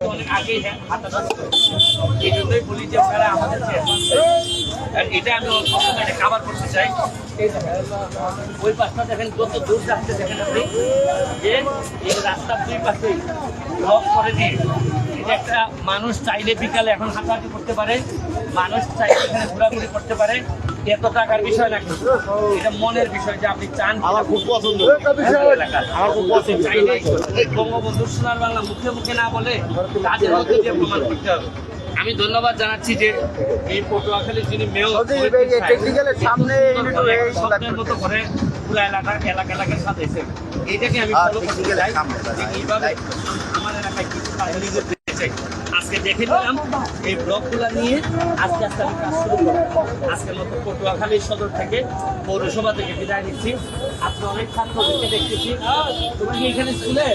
অনেক আগেই এই জন্যই বলি যে আপনারা আমাদের এটা আমি এটা কাভার করতে চাই। ওই পাশটা দেখেন যত দূর যাচ্ছে দেখেন আপনি যে এই রাস্তার দুই পাশে ব্লক করে দিয়ে এটা একটা মানুষ চাইলে বিকালে এখন হাঁটাহাঁটি করতে পারে, মানুষ চাইলে এখানে ঘোরাঘুরি করতে পারে। এত টাকার বিষয় না, এটা মনের বিষয় যে আপনি চান। আমার খুব পছন্দ, আমার খুব পছন্দ। চাইলে বঙ্গবন্ধু সোনার বাংলা মুখে মুখে না বলে কাজের মধ্যে দিয়ে প্রমাণ করতে হবে। আমি ধন্যবাদ জানাচ্ছি যে এই পটুয়াখালীর যিনি মেয়র স্বপ্নের মতো করে পুরো এলাকাটাকে সাজাইছেন। এইটাকে আমি ফলো করতে চাই। এইভাবে আমার এলাকায় কিছু কাহিনী করতে চাই। আজকে দেখে নিলাম এই ব্লকগুলো নিয়ে আস্তে আস্তে আমি কাজ শুরু করব। আজকের মতো পটুয়াখালী সদর থেকে পৌরসভা থেকে বিদায় নিচ্ছি। আপনি অনেক ছাত্রদেরকে দেখতেছি, তোমার কি এখানে স্কুলে